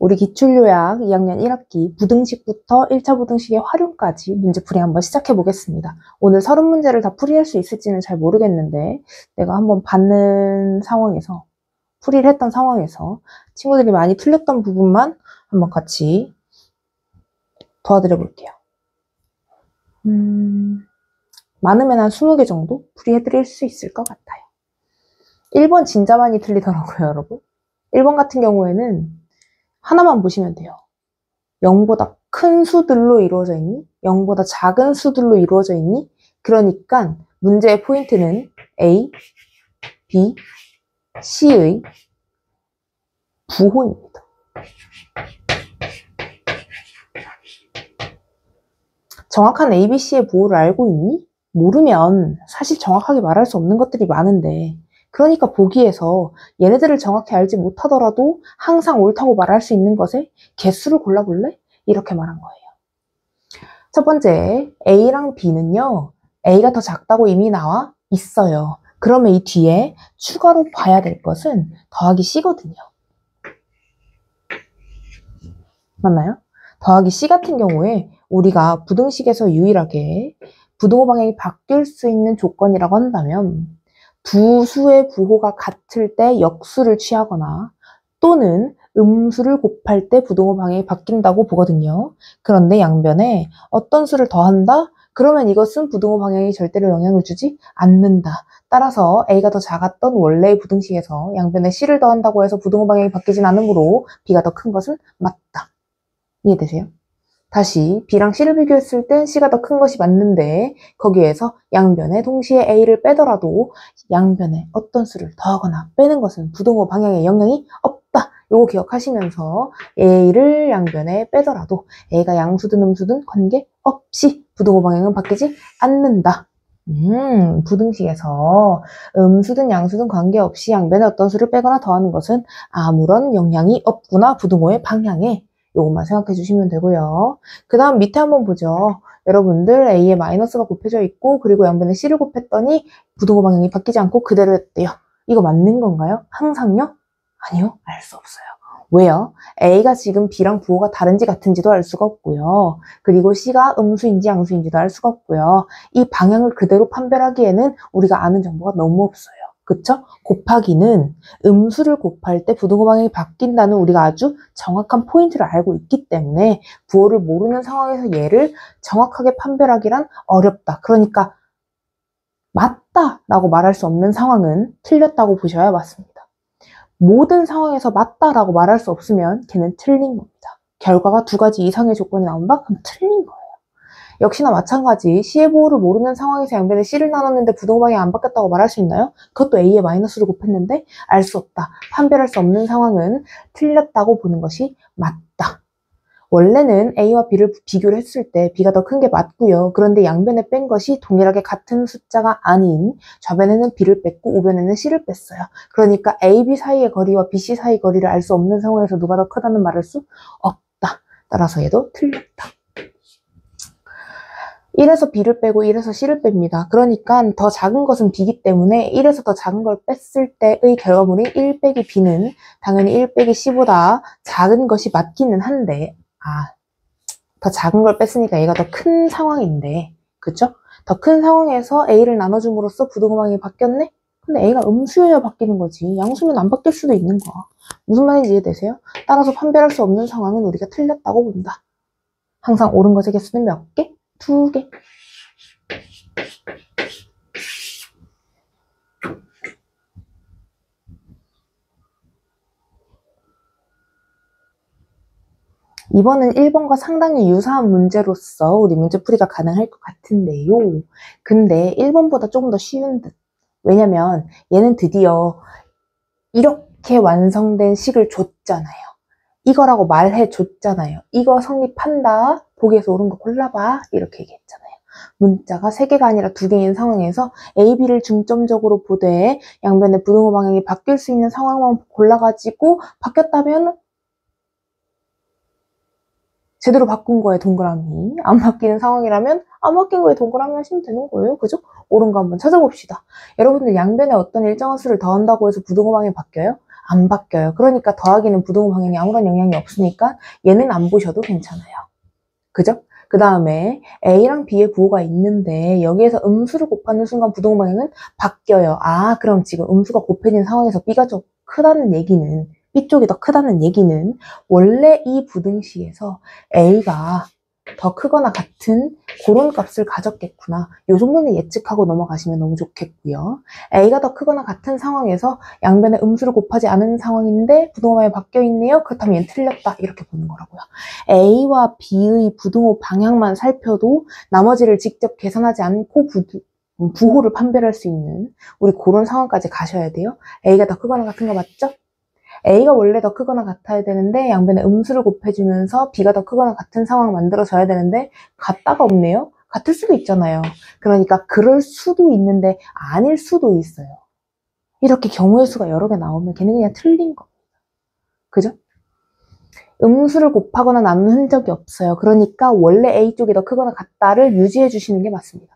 우리 기출요약 2학년 1학기 부등식부터 1차 부등식의 활용까지 문제풀이 한번 시작해 보겠습니다. 오늘 30문제를 다 풀이할 수 있을지는 잘 모르겠는데 내가 한번 받는 상황에서 풀이를 했던 상황에서 친구들이 많이 틀렸던 부분만 한번 같이 도와드려 볼게요. 많으면 한 20개 정도 풀이해드릴 수 있을 것 같아요. 1번 진짜 많이 틀리더라고요, 여러분. 1번 같은 경우에는 하나만 보시면 돼요. 0보다 큰 수들로 이루어져 있니? 0보다 작은 수들로 이루어져 있니? 그러니까 문제의 포인트는 A, B, C의 부호입니다. 정확한 A, B, C의 부호를 알고 있니? 모르면 사실 정확하게 말할 수 없는 것들이 많은데, 그러니까 보기에서 얘네들을 정확히 알지 못하더라도 항상 옳다고 말할 수 있는 것에 개수를 골라볼래? 이렇게 말한 거예요. 첫 번째, A랑 B는요, A가 더 작다고 이미 나와 있어요. 그러면 이 뒤에 추가로 봐야 될 것은 더하기 C거든요. 맞나요? 더하기 C 같은 경우에 우리가 부등식에서 유일하게 부등호 방향이 바뀔 수 있는 조건이라고 한다면 두 수의 부호가 같을 때 역수를 취하거나 또는 음수를 곱할 때 부등호 방향이 바뀐다고 보거든요. 그런데 양변에 어떤 수를 더한다? 그러면 이것은 부등호 방향이 절대로 영향을 주지 않는다. 따라서 A가 더 작았던 원래의 부등식에서 양변에 C를 더한다고 해서 부등호 방향이 바뀌진 않으므로 B가 더 큰 것은 맞다. 이해되세요? 다시 B랑 C를 비교했을 땐 C가 더 큰 것이 맞는데 거기에서 양변에 동시에 A를 빼더라도 양변에 어떤 수를 더하거나 빼는 것은 부등호 방향에 영향이 없다. 요거 기억하시면서 A를 양변에 빼더라도 A가 양수든 음수든 관계없이 부등호 방향은 바뀌지 않는다. 부등식에서 음수든 양수든 관계없이 양변에 어떤 수를 빼거나 더하는 것은 아무런 영향이 없구나. 부등호의 방향에. 요것만 생각해 주시면 되고요. 그 다음 밑에 한번 보죠. 여러분들 A에 마이너스가 곱해져 있고 그리고 양변에 C를 곱했더니 부등호 방향이 바뀌지 않고 그대로였대요. 이거 맞는 건가요? 항상요? 아니요. 알 수 없어요. 왜요? A가 지금 B랑 부호가 다른지 같은지도 알 수가 없고요. 그리고 C가 음수인지 양수인지도 알 수가 없고요. 이 방향을 그대로 판별하기에는 우리가 아는 정보가 너무 없어요. 그쵸? 곱하기는 음수를 곱할 때 부등호 방향이 바뀐다는 우리가 아주 정확한 포인트를 알고 있기 때문에 부호를 모르는 상황에서 얘를 정확하게 판별하기란 어렵다. 그러니까 맞다라고 말할 수 없는 상황은 틀렸다고 보셔야 맞습니다. 모든 상황에서 맞다라고 말할 수 없으면 걔는 틀린 겁니다. 결과가 2가지 이상의 조건이 나온다? 그럼 틀린 거예요. 역시나 마찬가지 C의 부호를 모르는 상황에서 양변에 C를 나눴는데 부등호 방향이 안 바뀌었다고 말할 수 있나요? 그것도 A에 마이너스를 곱했는데 알 수 없다. 판별할 수 없는 상황은 틀렸다고 보는 것이 맞다. 원래는 A와 B를 비교를 했을 때 B가 더 큰 게 맞고요. 그런데 양변에 뺀 것이 동일하게 같은 숫자가 아닌 좌변에는 B를 뺐고 우변에는 C를 뺐어요. 그러니까 A, B 사이의 거리와 B, C 사이의 거리를 알 수 없는 상황에서 누가 더 크다는 말할 수 없다. 따라서 얘도 틀렸다. 1에서 B를 빼고 1에서 C를 뺍니다. 그러니까 더 작은 것은 B이기 때문에 1에서 더 작은 걸 뺐을 때의 결과물인 1 빼기 B는 당연히 1 빼기 C보다 작은 것이 맞기는 한데 더 작은 걸 뺐으니까 얘가 더 큰 상황인데 그쵸? 더 큰 상황에서 A를 나눠줌으로써 부등호 방향이 바뀌었네? 근데 A가 음수여야 바뀌는 거지. 양수면 안 바뀔 수도 있는 거야. 무슨 말인지 이해되세요? 따라서 판별할 수 없는 상황은 우리가 틀렸다고 본다. 항상 옳은 것의 개수는 몇 개? 2개. 이번은 1번과 상당히 유사한 문제로서 우리 문제풀이가 가능할 것 같은데요. 근데 1번보다 조금 더 쉬운 듯. 왜냐면 얘는 드디어 이렇게 완성된 식을 줬잖아요. 이거라고 말해줬잖아요. 이거 성립한다. 보기에서 옳은 거 골라봐. 이렇게 얘기했잖아요. 문자가 3개가 아니라 2개인 상황에서 A, B를 중점적으로 보되 양변의 부등호 방향이 바뀔 수 있는 상황만 골라가지고 바뀌었다면 제대로 바꾼 거에 동그라미, 안 바뀌는 상황이라면 안 바뀐 거에 동그라미 하시면 되는 거예요. 그죠? 옳은 거 한번 찾아봅시다. 여러분들 양변에 어떤 일정한 수를 더한다고 해서 부등호 방향이 바뀌어요? 안 바뀌어요. 그러니까 더하기는 부등호 방향에 아무런 영향이 없으니까 얘는 안 보셔도 괜찮아요. 그죠? 그 다음에 A랑 B의 부호가 있는데 여기에서 음수를 곱하는 순간 부등호 방향은 바뀌어요. 아, 그럼 지금 음수가 곱해진 상황에서 B가 좀 크다는 얘기는, B 쪽이 더 크다는 얘기는 원래 이 부등식에서 A가 더 크거나 같은 그런 값을 가졌겠구나. 이 정도는 예측하고 넘어가시면 너무 좋겠고요. A가 더 크거나 같은 상황에서 양변에 음수를 곱하지 않은 상황인데 부등호 방향이 바뀌어 있네요. 그렇다면 얘는 틀렸다. 이렇게 보는 거라고요. A와 B의 부등호 방향만 살펴도 나머지를 직접 계산하지 않고 부호를 판별할 수 있는 우리 그런 상황까지 가셔야 돼요. A가 더 크거나 같은 거 맞죠? A가 원래 더 크거나 같아야 되는데 양변에 음수를 곱해주면서 B가 더 크거나 같은 상황 만들어져야 되는데 같다가 없네요. 같을 수도 있잖아요. 그러니까 그럴 수도 있는데 아닐 수도 있어요. 이렇게 경우의 수가 여러 개 나오면 걔는 그냥 틀린 겁니다. 그죠? 음수를 곱하거나 나눈 흔적이 없어요. 그러니까 원래 A 쪽이 더 크거나 같다를 유지해 주시는 게 맞습니다.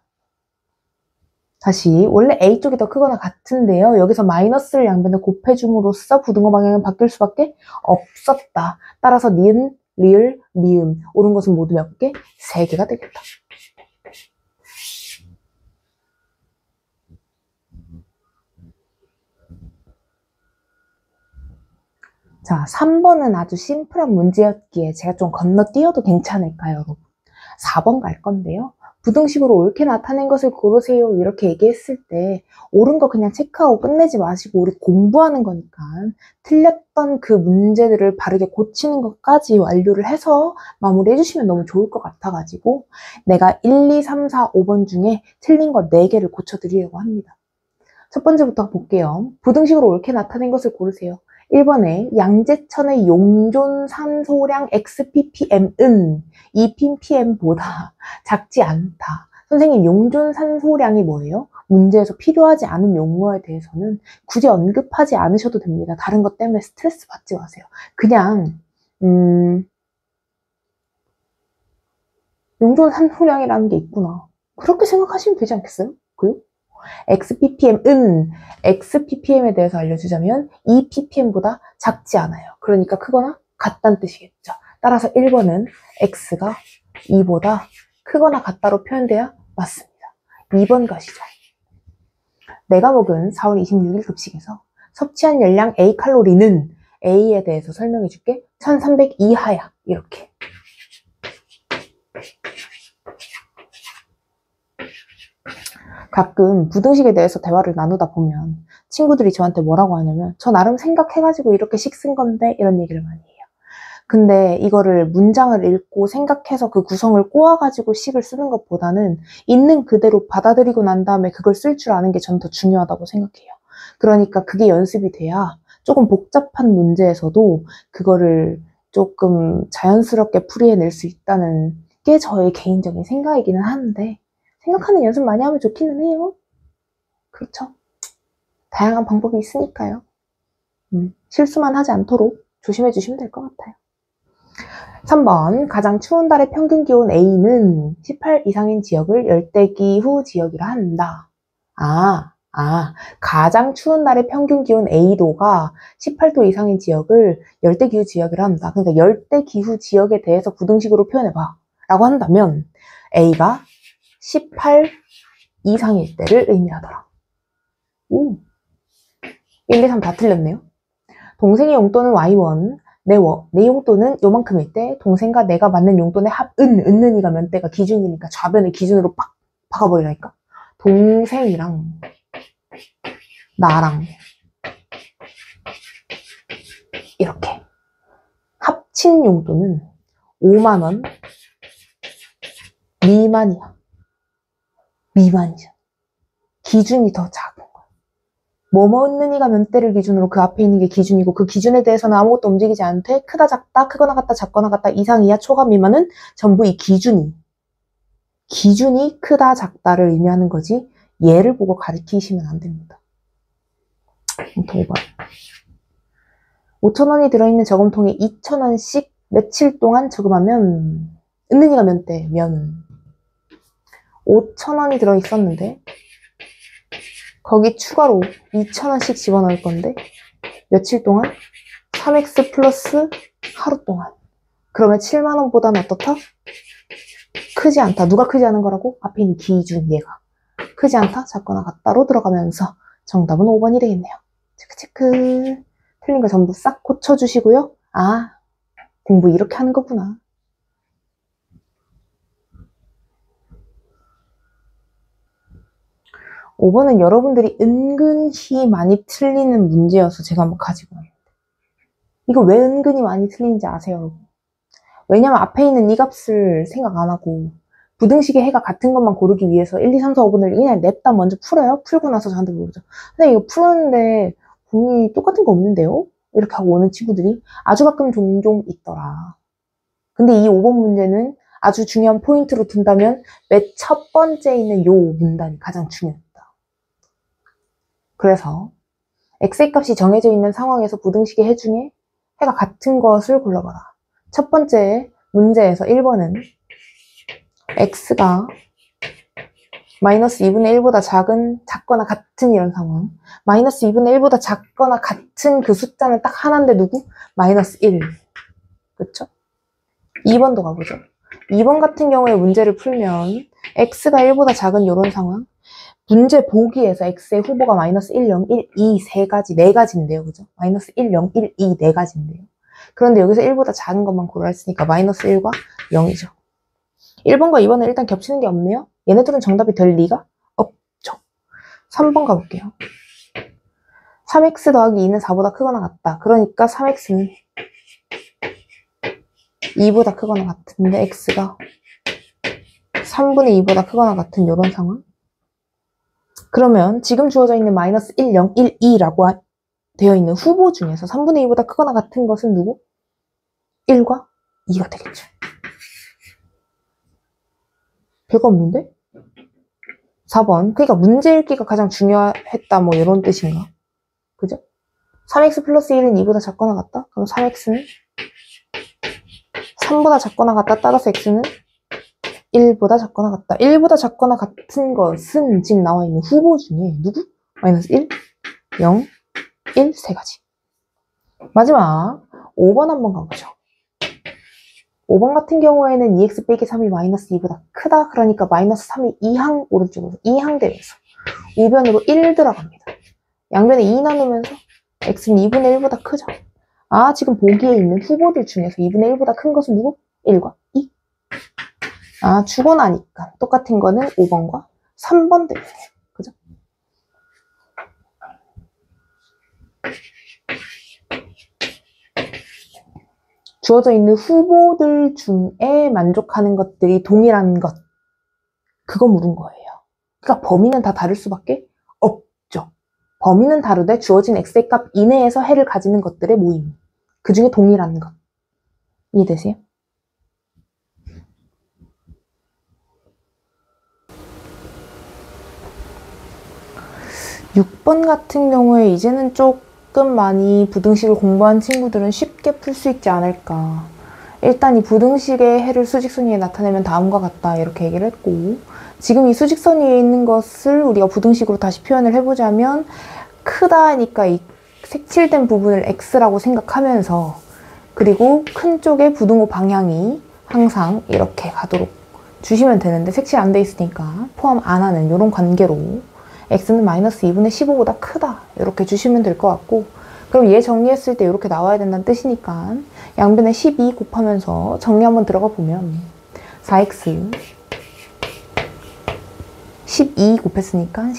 다시 원래 A 쪽이 더 크거나 같은데요. 여기서 마이너스를 양변에 곱해줌으로써 부등호 방향은 바뀔 수밖에 없었다. 따라서 니은, 리을, 미음 옳은 것은 모두 몇 개? 3개가 되겠다. 자, 3번은 아주 심플한 문제였기에 제가 좀 건너뛰어도 괜찮을까요, 여러분? 4번 갈 건데요. 부등식으로 옳게 나타낸 것을 고르세요. 이렇게 얘기했을 때 옳은 거 그냥 체크하고 끝내지 마시고 우리 공부하는 거니까 틀렸던 그 문제들을 바르게 고치는 것까지 완료를 해서 마무리해 주시면 너무 좋을 것 같아가지고 내가 1, 2, 3, 4, 5번 중에 틀린 거 4개를 고쳐드리려고 합니다. 첫 번째부터 볼게요. 부등식으로 옳게 나타낸 것을 고르세요. 1번에 양재천의 용존 산소량 XppM은 2ppm보다 작지 않다. 선생님, 용존 산소량이 뭐예요? 문제에서 필요하지 않은 용어에 대해서는 굳이 언급하지 않으셔도 됩니다. 다른 것 때문에 스트레스 받지 마세요. 그냥 용존 산소량이라는 게 있구나. 그렇게 생각하시면 되지 않겠어요? 그요? XppM은 XppM에 대해서 알려주자면 2ppm보다 작지 않아요. 그러니까 크거나 같다는 뜻이겠죠. 따라서 1번은 X가 2보다 크거나 같다로 표현돼야 맞습니다. 2번 가시죠. 내가 먹은 4월 26일 급식에서 섭취한 열량 A칼로리는 A에 대해서 설명해 줄게. 1300 이하야. 이렇게. 가끔 부등식에 대해서 대화를 나누다 보면 친구들이 저한테 뭐라고 하냐면 저 나름 생각해가지고 이렇게 식 쓴 건데 이런 얘기를 많이 해요. 근데 이거를 문장을 읽고 생각해서 그 구성을 꼬아가지고 식을 쓰는 것보다는 있는 그대로 받아들이고 난 다음에 그걸 쓸 줄 아는 게 전 더 중요하다고 생각해요. 그러니까 그게 연습이 돼야 조금 복잡한 문제에서도 그거를 조금 자연스럽게 풀이해낼 수 있다는 게 저의 개인적인 생각이기는 한데 생각하는 연습 많이 하면 좋기는 해요. 그렇죠. 다양한 방법이 있으니까요. 실수만 하지 않도록 조심해 주시면 될 것 같아요. 3번 가장 추운 달의 평균 기온 A는 18 이상인 지역을 열대기후 지역이라 한다. 가장 추운 날의 평균 기온 A도가 18도 이상인 지역을 열대기후 지역이라 한다. 그러니까 열대기후 지역에 대해서 부등식으로 표현해봐 라고 한다면 A가 18 이상일 때를 의미하더라. 1, 2, 3 다 틀렸네요. 동생의 용돈은 Y1, 내 용돈은 요만큼일 때 동생과 내가 맞는 용돈의 합은, 은는이가 몇 대가 기준이니까 좌변을 기준으로 팍 박아버리라니까. 동생이랑 나랑 이렇게 합친 용돈은 5만 원 미만이야. 미만이죠. 기준이 더 작은 거야. 뭐뭐는이가 몇 대를 기준으로 그 앞에 있는 게 기준이고 그 기준에 대해서는 아무것도 움직이지 않되 크다 작다 크거나 같다 작거나 같다 이상 이하 초과 미만은 전부 이 기준이 크다 작다를 의미하는 거지 얘를 보고 가리키시면 안 됩니다. 더 5번 5,000원이 들어있는 저금통에 2,000원씩 며칠 동안 저금하면 은는이가 몇 대? 면은 5,000원이 들어있었는데 거기 추가로 2,000원씩 집어넣을 건데 며칠 동안? 3x 플러스 하루 동안. 그러면 7만 원보다는 어떻다? 크지 않다. 누가 크지 않은 거라고? 앞에 있는 기준 얘가. 크지 않다? 작거나 같다로 들어가면서 정답은 5번이 되겠네요. 체크체크. 틀린 거 전부 싹 고쳐주시고요. 아, 공부 이렇게 하는 거구나. 5번은 여러분들이 은근히 많이 틀리는 문제여서 제가 한번 가지고 왔는데 이거 왜 은근히 많이 틀리는지 아세요, 여러분? 왜냐면 앞에 있는 이 값을 생각 안 하고 부등식의 해가 같은 것만 고르기 위해서 1, 2, 3, 4, 5번을 그냥 냅다 먼저 풀어요. 풀고 나서 저한테 물어보죠. 선생님 이거 풀었는데 공이 똑같은 거 없는데요? 이렇게 하고 오는 친구들이 아주 가끔 종종 있더라. 근데 이 5번 문제는 아주 중요한 포인트로 둔다면 맨 첫 번째에 있는 요 문단이 가장 중요합니다. 그래서 x의 값이 정해져 있는 상황에서 부등식의 해 중에 해가 같은 것을 골라봐라. 첫 번째 문제에서 1번은 x가 마이너스 2분의 1보다 작거나 같은 이런 상황. 마이너스 2분의 1보다 작거나 같은 그 숫자는 딱 하나인데 누구? 마이너스 1. 그쵸? 2번도 가보죠. 2번 같은 경우에 문제를 풀면 x가 1보다 작은 이런 상황. 문제 보기에서 x의 후보가 마이너스 1, 0, 1, 2, 네 가지인데요. 그죠? 마이너스 1, 0, 1, 2, 네 가지인데요. 그런데 여기서 1보다 작은 것만 고르라 했으니까 마이너스 1과 0이죠. 1번과 2번은 일단 겹치는 게 없네요. 얘네들은 정답이 될 리가 없죠. 3번 가볼게요. 3x 더하기 2는 4보다 크거나 같다. 그러니까 3x는 2보다 크거나 같은데 x가 3분의 2보다 크거나 같은 이런 상황. 그러면 지금 주어져 있는 마이너스 1, 0, 1, 2라고 되어 있는 후보 중에서 3분의 2보다 크거나 같은 것은 누구? 1과 2가 되겠죠. 별거 없는데? 4번. 그러니까 문제 읽기가 가장 중요했다 뭐 이런 뜻인가? 그죠? 3x 플러스 1은 2보다 작거나 같다? 그럼 3x는 3보다 작거나 같다. 따라서 x는 1보다 작거나 같다. 1보다 작거나 같은 것은 지금 나와 있는 후보 중에 누구? 마이너스 1, 0, 1, 세 가지. 마지막 5번 한번 가보죠. 5번 같은 경우에는 2x 빼기 3이 마이너스 2보다 크다. 그러니까 마이너스 3이 2항 오른쪽으로 2항 되면서 우변으로 1 들어갑니다. 양변에 2 나누면서 x는 2분의 1보다 크죠. 아, 지금 보기에 있는 후보들 중에서 2분의 1보다 큰 것은 누구? 1과 2. 아, 주고 나니까 똑같은 거는 5번과 3번 되네요. 그죠? 주어져 있는 후보들 중에 만족하는 것들이 동일한 것. 그거 물은 거예요. 그러니까 범위는 다 다를 수밖에 없죠. 범위는 다르되 주어진 x의 값 이내에서 해를 가지는 것들의 모임. 그 중에 동일한 것. 이해되세요? (6번) 같은 경우에 이제는 조금 많이 부등식을 공부한 친구들은 쉽게 풀 수 있지 않을까. 일단 이 부등식의 해를 수직선 위에 나타내면 다음과 같다 이렇게 얘기를 했고, 지금 이 수직선 위에 있는 것을 우리가 부등식으로 다시 표현을 해보자면 크다 하니까 이 색칠된 부분을 x라고 생각하면서, 그리고 큰 쪽의 부등호 방향이 항상 이렇게 가도록 주시면 되는데, 색칠 안 돼 있으니까 포함 안 하는 이런 관계로 x는 마이너스 2분의 15보다 크다 이렇게 주시면 될 것 같고, 그럼 얘 정리했을 때 이렇게 나와야 된다는 뜻이니까 양변에 12 곱하면서 정리 한번 들어가 보면 4x 12 곱했으니까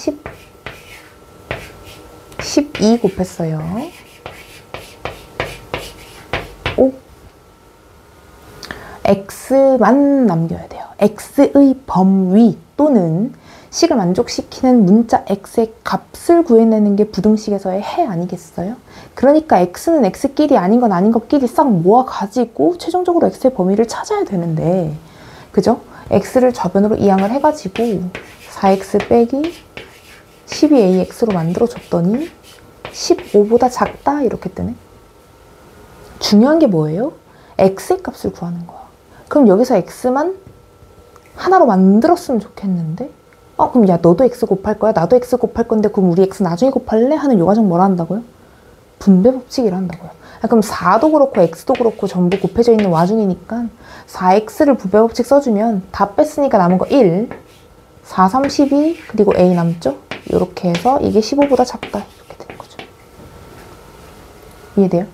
12 곱했어요. 5. x만 남겨야 돼요. x의 범위 또는 식을 만족시키는 문자 x의 값을 구해내는 게 부등식에서의 해 아니겠어요? 그러니까 x는 x끼리 아닌 건 아닌 것끼리 싹 모아가지고 최종적으로 x의 범위를 찾아야 되는데, 그죠? x를 좌변으로 이항을 해가지고 4x 빼기 12ax로 만들어줬더니 15보다 작다 이렇게 뜨네. 중요한 게 뭐예요? x의 값을 구하는 거야. 그럼 여기서 x만 하나로 만들었으면 좋겠는데, 그럼 야 너도 x 곱할 거야? 나도 x 곱할 건데 그럼 우리 x 나중에 곱할래? 하는 요 과정 뭐라 한다고요? 분배 법칙이라 한다고요. 그럼 4도 그렇고 x도 그렇고 전부 곱해져 있는 와중이니까 4x를 분배 법칙 써주면 다 뺐으니까 남은 거 1, 4, 3, 12, 그리고 a 남죠? 이렇게 해서 이게 15보다 작다. 이렇게 되는 거죠. 이해돼요?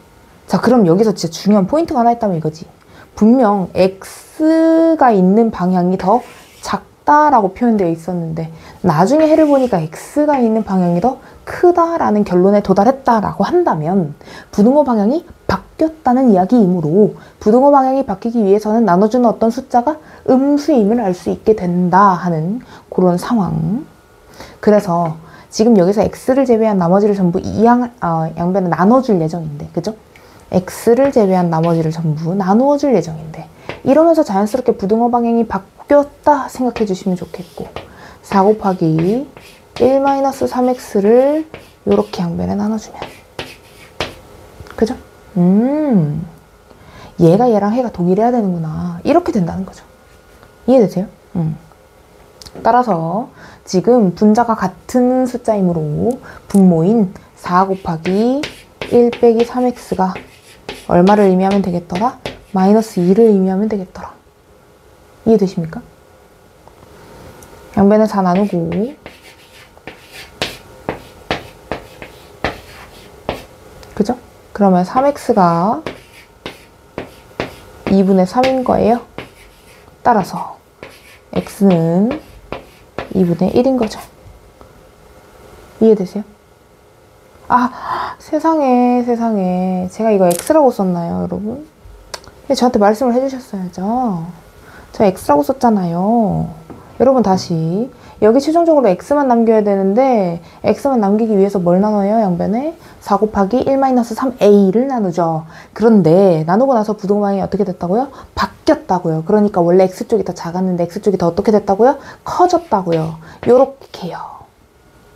자, 그럼 여기서 진짜 중요한 포인트가 하나 있다면 이거지. 분명 x가 있는 방향이 더 작다라고 표현되어 있었는데 나중에 해를 보니까 x가 있는 방향이 더 크다라는 결론에 도달했다라고 한다면 부등호 방향이 바뀌었다는 이야기이므로 부등호 방향이 바뀌기 위해서는 나눠주는 어떤 숫자가 음수임을 알 수 있게 된다 하는 그런 상황. 그래서 지금 여기서 x를 제외한 나머지를 전부 양변에 나눠줄 예정인데, 그죠? x를 제외한 나머지를 전부 나누어 줄 예정인데 이러면서 자연스럽게 부등호 방향이 바뀌었다 생각해 주시면 좋겠고 4 곱하기 1-3x를 이렇게 양변에 나눠주면 그죠? 얘가 얘랑 해가 동일해야 되는구나 이렇게 된다는 거죠. 이해되세요? 따라서 지금 분자가 같은 숫자이므로 분모인 4 곱하기 1 빼기 3x가 얼마를 의미하면 되겠더라? -2를 의미하면 되겠더라. 이해되십니까? 양변에 4 나누고 그죠? 그러면 3x가 2분의 3인 거예요. 따라서 x는 2분의 1인 거죠. 이해되세요? 아, 세상에. 제가 이거 x라고 썼나요, 여러분? 저한테 말씀을 해주셨어야죠. 저 x라고 썼잖아요. 여러분 다시 여기 최종적으로 x만 남겨야 되는데 x만 남기기 위해서 뭘 나눠요, 양변에? 4 곱하기 1-3a를 나누죠. 그런데 나누고 나서 부등호방향이 어떻게 됐다고요? 바뀌었다고요. 그러니까 원래 x쪽이 더 작았는데 x쪽이 더 어떻게 됐다고요? 커졌다고요. 요렇게요.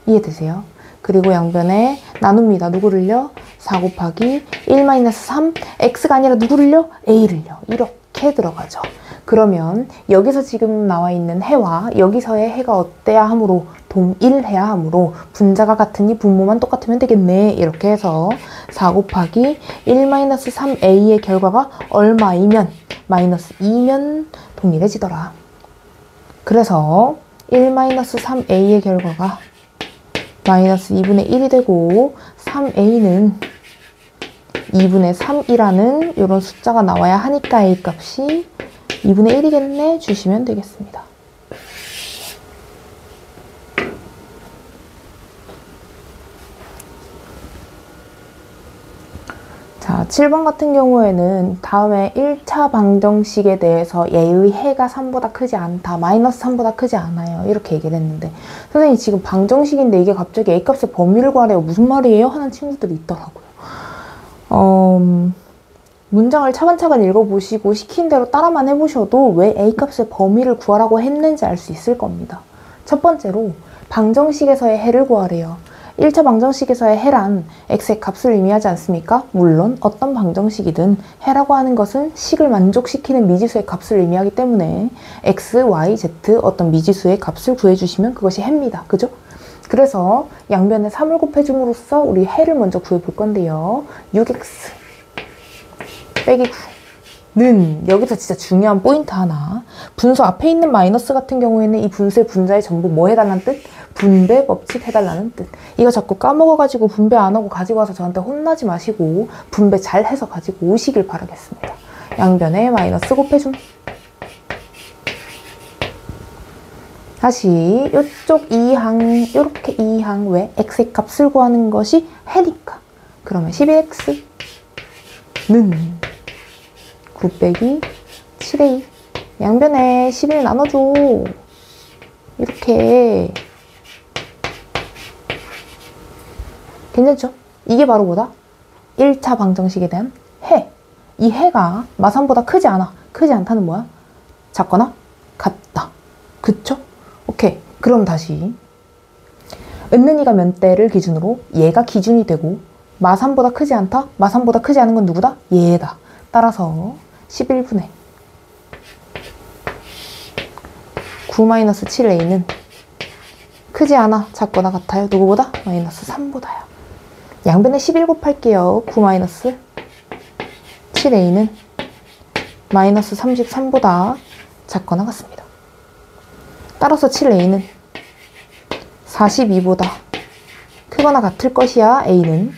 이해되세요? 그리고 양변에 나눕니다. 누구를요? 4 곱하기 1-3 x가 아니라 누구를요? a를요. 이렇게 들어가죠. 그러면 여기서 지금 나와 있는 해와 여기서의 해가 어때야 하므로 동일해야 하므로 분자가 같으니 분모만 똑같으면 되겠네. 이렇게 해서 4 곱하기 1-3a의 결과가 얼마이면 -2면 동일해지더라. 그래서 1-3a의 결과가 -2분의 1이 되고 3a는 2분의 3이라는 이런 숫자가 나와야 하니까 a 값이 2분의 1이겠네 주시면 되겠습니다. 자, 7번 같은 경우에는 다음에 1차 방정식에 대해서 얘의 해가 3보다 크지 않다, -3보다 크지 않아요. 이렇게 얘기를 했는데 선생님 지금 방정식인데 이게 갑자기 A값의 범위를 구하래요. 무슨 말이에요? 하는 친구들이 있더라고요. 문장을 차근차근 읽어보시고 시킨 대로 따라만 해보셔도 왜 A값의 범위를 구하라고 했는지 알 수 있을 겁니다. 첫 번째로 방정식에서의 해를 구하래요. 1차 방정식에서의 해란 x의 값을 의미하지 않습니까? 물론 어떤 방정식이든 해라고 하는 것은 식을 만족시키는 미지수의 값을 의미하기 때문에 x, y, z 어떤 미지수의 값을 구해주시면 그것이 해입니다. 그죠? 그래서 양변에 3을 곱해줌으로써 우리 해를 먼저 구해볼 건데요. 6x 빼기 9는 여기서 진짜 중요한 포인트 하나. 분수 앞에 있는 마이너스 같은 경우에는 이 분수의 분자에 전부 뭐 해달라는 뜻? 분배 법칙 해달라는 뜻. 이거 자꾸 까먹어가지고 분배 안 하고 가지고 와서 저한테 혼나지 마시고 분배 잘 해서 가지고 오시길 바라겠습니다. 양변에 마이너스 곱해줌. 다시 이쪽 2항, 이렇게 2항 왜? x의 값을 구하는 것이 해니까. 그러면 12x는 9 빼기 7a. 양변에 11 나눠줘. 이렇게. 괜찮죠? 이게 바로 뭐다? 1차 방정식에 대한 해. 이 해가 마삼보다 크지 않아. 크지 않다는 뭐야? 작거나 같다. 그쵸? 오케이. 그럼 다시 은는이가 몇 대를 기준으로 얘가 기준이 되고 마삼보다 크지 않다? 마삼보다 크지 않은 건 누구다? 얘다. 따라서 11분의 9-7a는 크지 않아, 작거나 같아요. 누구보다? -3보다요. 양변에 11 곱할게요. 9 마이너스 7a는 마이너스 33보다 작거나 같습니다. 따라서 7a는 42보다 크거나 같을 것이야. a는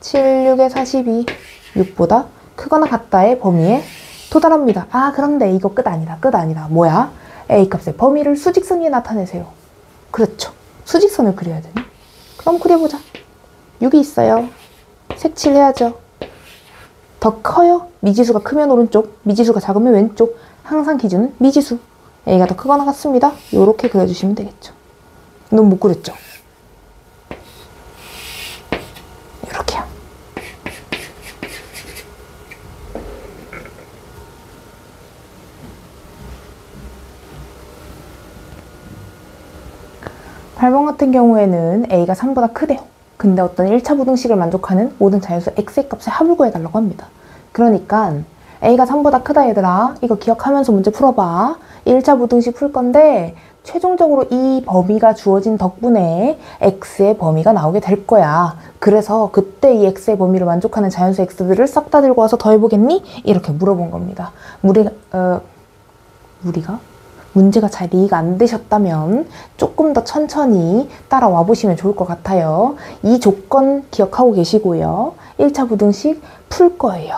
7, 6에 42, 6보다 크거나 같다의 범위에 도달합니다. 아, 그런데 이거 끝 아니다. 끝 아니다. 뭐야? a 값의 범위를 수직선에 나타내세요. 그렇죠. 수직선을 그려야 되네. 그럼 그려보자. 6이 있어요. 색칠해야죠. 더 커요? 미지수가 크면 오른쪽, 미지수가 작으면 왼쪽. 항상 기준은 미지수. a가 더 크거나 같습니다. 이렇게 그려주시면 되겠죠. 너무 못 그렸죠? 이렇게요. (8번) 같은 경우에는 a가 3보다 크대요. 근데 어떤 1차 부등식을 만족하는 모든 자연수 x의 값의 합을 구해달라고 합니다. 그러니까 a가 3보다 크다 얘들아. 이거 기억하면서 문제 풀어봐. 1차 부등식 풀 건데 최종적으로 이 범위가 주어진 덕분에 x의 범위가 나오게 될 거야. 그래서 그때 이 x의 범위를 만족하는 자연수 x들을 싹 다 들고 와서 더해보겠니? 이렇게 물어본 겁니다. 문제가 잘 이해가 안 되셨다면 조금 더 천천히 따라와 보시면 좋을 것 같아요. 이 조건 기억하고 계시고요. 1차 부등식 풀 거예요.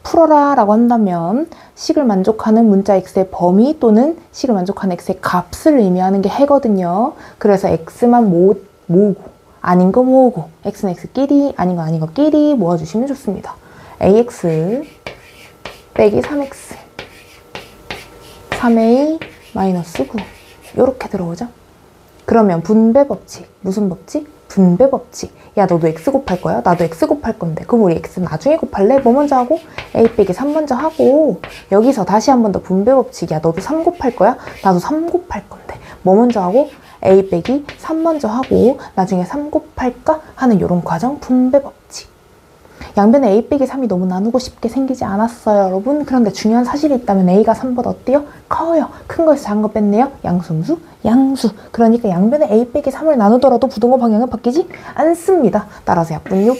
풀어라 라고 한다면 식을 만족하는 문자 x의 범위 또는 식을 만족하는 x의 값을 의미하는 게 해거든요. 그래서 x만 모으고 아닌 거 모으고 x는 x끼리 아닌 거 아닌 거끼리 모아주시면 좋습니다. ax 빼기 3x 3a 마이너스 9 이렇게 들어오죠. 그러면 분배 법칙. 무슨 법칙? 분배 법칙. 야, 너도 x 곱할 거야? 나도 x 곱할 건데 그럼 우리 x 나중에 곱할래? 뭐 먼저 하고? a 빼기 3 먼저 하고 여기서 다시 한 번 더 분배 법칙. 야, 너도 3 곱할 거야? 나도 3 곱할 건데 뭐 먼저 하고? a 빼기 3 먼저 하고 나중에 3 곱할까? 하는 이런 과정 분배 법칙. 양변에 a 빼기 3이 너무 나누고 싶게 생기지 않았어요, 여러분. 그런데 중요한 사실이 있다면 a가 3보다 어때요? 커요. 큰 거에서 작은 거 뺐네요. 양수음수, 양수. 그러니까 양변에 a 빼기 3을 나누더라도 부등호 방향은 바뀌지 않습니다. 따라서 약분 6,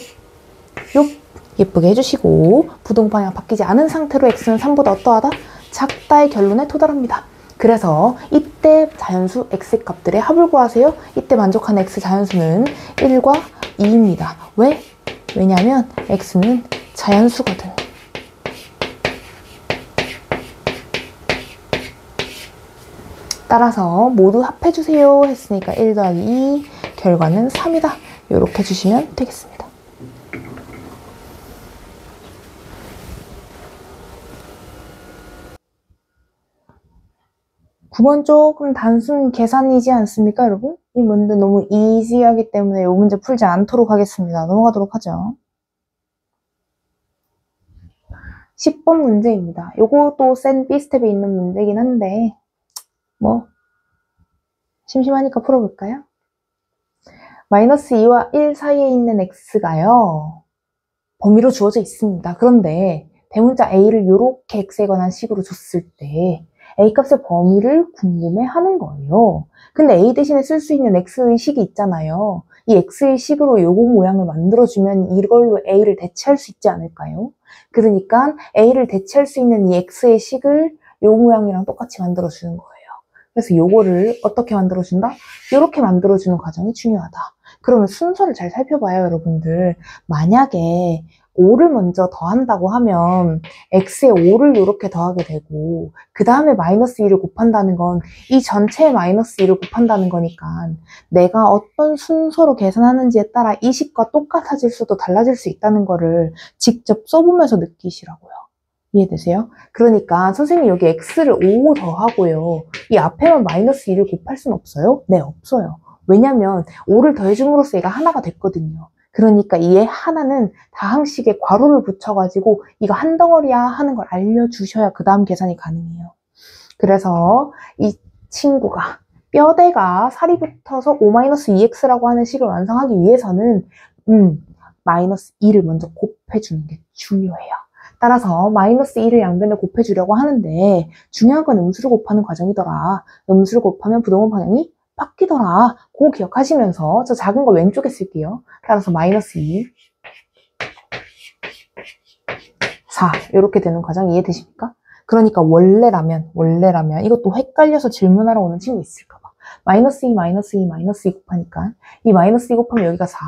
예쁘게 해주시고 부등호 방향 바뀌지 않은 상태로 x는 3보다 어떠하다? 작다의 결론에 도달합니다. 그래서 이때 자연수 x 값들의 합을 구하세요. 이때 만족하는 x 자연수는 1과 2입니다. 왜? 왜냐면 x는 자연수거든. 따라서 모두 합해주세요 했으니까 1 더하기 2 결과는 3이다. 이렇게 주시면 되겠습니다. (9번) 조금 단순 계산이지 않습니까, 여러분? 이 문제 너무 이지하기 때문에 이 문제 풀지 않도록 하겠습니다. 넘어가도록 하죠. 10번 문제입니다. 요것도 센 B스텝에 있는 문제긴 한데 뭐 심심하니까 풀어볼까요? 마이너스 2와 1 사이에 있는 x가요. 범위로 주어져 있습니다. 그런데 대문자 a를 이렇게 x에 관한 식으로 줬을 때 a값의 범위를 궁금해하는 거예요. 근데 a 대신에 쓸 수 있는 x의 식이 있잖아요. 이 x의 식으로 요거 모양을 만들어주면 이걸로 a를 대체할 수 있지 않을까요? 그러니까 a를 대체할 수 있는 이 x의 식을 요 모양이랑 똑같이 만들어주는 거예요. 그래서 요거를 어떻게 만들어준다? 이렇게 만들어주는 과정이 중요하다. 그러면 순서를 잘 살펴봐요, 여러분들. 만약에 5를 먼저 더한다고 하면 x에 5를 이렇게 더하게 되고 그 다음에 마이너스 2를 곱한다는 건 이 전체에 마이너스 2를 곱한다는 거니까 내가 어떤 순서로 계산하는지에 따라 이 식과 똑같아질 수도 달라질 수 있다는 거를 직접 써보면서 느끼시라고요. 이해되세요? 그러니까 선생님이 여기 x를 5 더하고요. 이 앞에만 마이너스 2를 곱할 수는 없어요? 네, 없어요. 왜냐면 5를 더해줌으로써 얘가 하나가 됐거든요. 그러니까 이 하나는 다항식에 괄호를 붙여가지고 이거 한 덩어리야 하는 걸 알려주셔야 그 다음 계산이 가능해요. 그래서 이 친구가 뼈대가 살이 붙어서 5-2x라고 하는 식을 완성하기 위해서는 마이너스 2를 먼저 곱해주는 게 중요해요. 따라서 마이너스 2를 양변에 곱해주려고 하는데 중요한 건 음수를 곱하는 과정이더라. 음수를 곱하면 부등호 방향이 바뀌더라. 그거 기억하시면서 저 작은 거 왼쪽에 쓸게요. 따라서 마이너스 2, 4 이렇게 되는 과정 이해되십니까? 그러니까 원래라면 이것도 헷갈려서 질문하러 오는 친구 있을까 봐. 마이너스 2, 마이너스 2, 마이너스 2 곱하니까 이 마이너스 2 곱하면 여기가 4,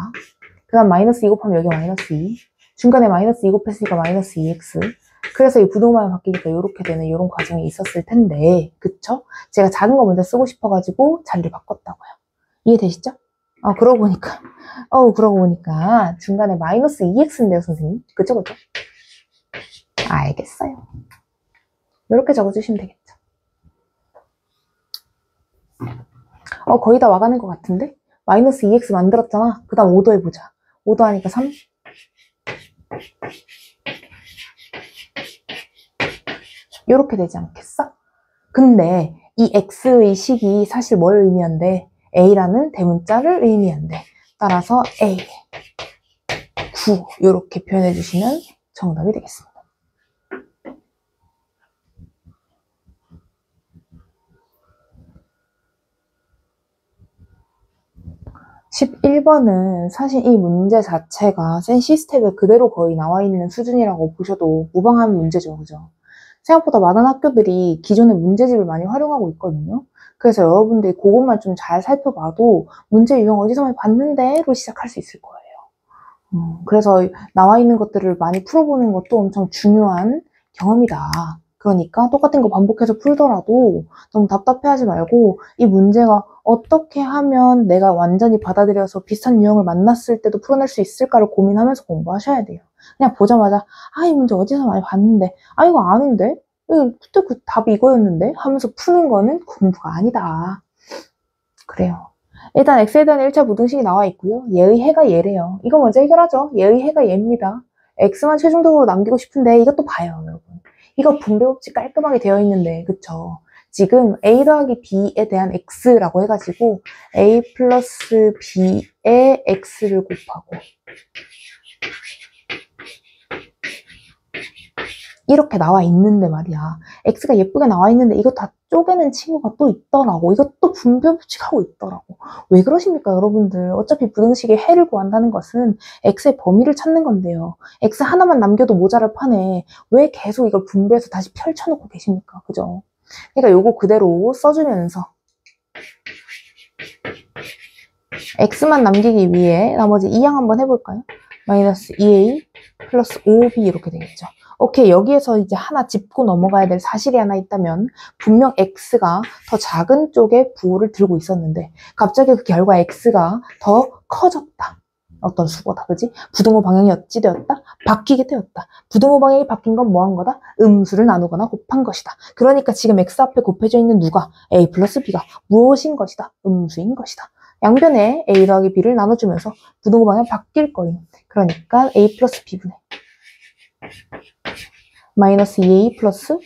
그 다음 마이너스 2 곱하면 여기가 마이너스 2, 중간에 마이너스 2 곱했으니까 마이너스 2x. 그래서 이 부동방이 바뀌니까 이렇게 되는 이런 과정이 있었을 텐데, 그쵸? 제가 작은 거 먼저 쓰고 싶어가지고 자리를 바꿨다고요. 이해되시죠? 그러고 보니까 중간에 마이너스 2x인데요, 선생님. 그쵸? 알겠어요. 이렇게 적어주시면 되겠죠. 거의 다 와가는 것 같은데? 마이너스 2x 만들었잖아. 그 다음 5도 해보자. 5도 하니까 3. 이렇게 되지 않겠어? 근데 이 x의 식이 사실 뭘 의미한대? a라는 대문자를 의미한대. 따라서 a, 9 이렇게 표현해 주시면 정답이 되겠습니다. 11번은 사실 이 문제 자체가 센 시스템에 그대로 거의 나와 있는 수준이라고 보셔도 무방한 문제죠. 그죠? 생각보다 많은 학교들이 기존의 문제집을 많이 활용하고 있거든요. 그래서 여러분들이 그것만 좀 잘 살펴봐도 문제 유형 어디서 많이 봤는데로 시작할 수 있을 거예요. 그래서 나와 있는 것들을 많이 풀어보는 것도 엄청 중요한 경험이다. 그러니까 똑같은 거 반복해서 풀더라도 너무 답답해하지 말고 이 문제가 어떻게 하면 내가 완전히 받아들여서 비슷한 유형을 만났을 때도 풀어낼 수 있을까를 고민하면서 공부하셔야 돼요. 그냥 보자마자 이 문제 어디서 많이 봤는데 이거 아는데? 그때 그 답이 이거였는데? 하면서 푸는 거는 공부가 아니다. 그래요. 일단 x에 대한 1차 부등식이 나와 있고요. 얘의 해가 얘래요. 이거 먼저 해결하죠. 얘의 해가 얘입니다. x만 최종적으로 남기고 싶은데 이것도 봐요, 여러분. 이거 분배법칙 깔끔하게 되어 있는데, 그쵸? 지금 a 더하기 b에 대한 x라고 해가지고 a 플러스 b에 x를 곱하고 이렇게 나와 있는데 말이야. x가 예쁘게 나와 있는데 이거 다 쪼개는 친구가 또 있더라고. 이것도 분배법칙하고 있더라고. 왜 그러십니까, 여러분들? 어차피 부등식의 해를 구한다는 것은 x의 범위를 찾는 건데요. x 하나만 남겨도 모자랄 판에 왜 계속 이걸 분배해서 다시 펼쳐놓고 계십니까? 그죠? 그러니까 요거 그대로 써주면서 x만 남기기 위해 나머지 2항 한번 해볼까요? 마이너스 2a 플러스 5b 이렇게 되겠죠. 오케이, 여기에서 이제 하나 짚고 넘어가야 될 사실이 하나 있다면 분명 x가 더 작은 쪽에 부호를 들고 있었는데 갑자기 그 결과 x가 더 커졌다. 어떤 수보다, 그지? 부등호 방향이 어찌 되었다? 바뀌게 되었다. 부등호 방향이 바뀐 건 뭐 한 거다? 음수를 나누거나 곱한 것이다. 그러니까 지금 x 앞에 곱해져 있는 누가? a 플러스 b가 무엇인 것이다? 음수인 것이다. 양변에 a 더하기 b를 나눠주면서 부등호 방향이 바뀔 거임. 그러니까 a 플러스 b분의 마이너스 2a 플러스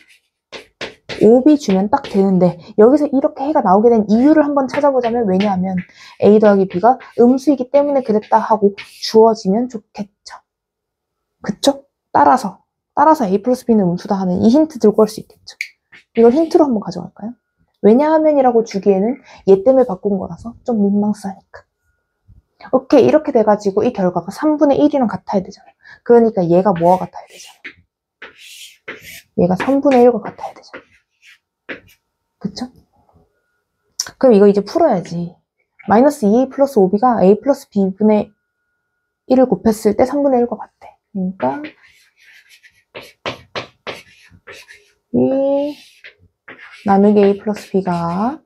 5b 주면 딱 되는데 여기서 이렇게 해가 나오게 된 이유를 한번 찾아보자면 왜냐하면 a 더하기 b가 음수이기 때문에 그랬다 하고 주어지면 좋겠죠. 그쵸? 따라서 a 플러스 b는 음수다 하는 이 힌트 들고 올 수 있겠죠. 이걸 힌트로 한번 가져갈까요? 왜냐하면이라고 주기에는 얘 때문에 바꾼 거라서 좀 민망하니까. 오케이, 이렇게 돼가지고 이 결과가 3분의 1이랑 같아야 되잖아요. 그러니까 얘가 뭐와 같아야 되잖아요. 얘가 3분의 1과 같아야 되잖아요. 그쵸? 그럼 이거 이제 풀어야지. 마이너스 2a 플러스 5b가 a 플러스 b분의 1을 곱했을 때 3분의 1과 같대. 그러니까 이 나누기 a 플러스 b가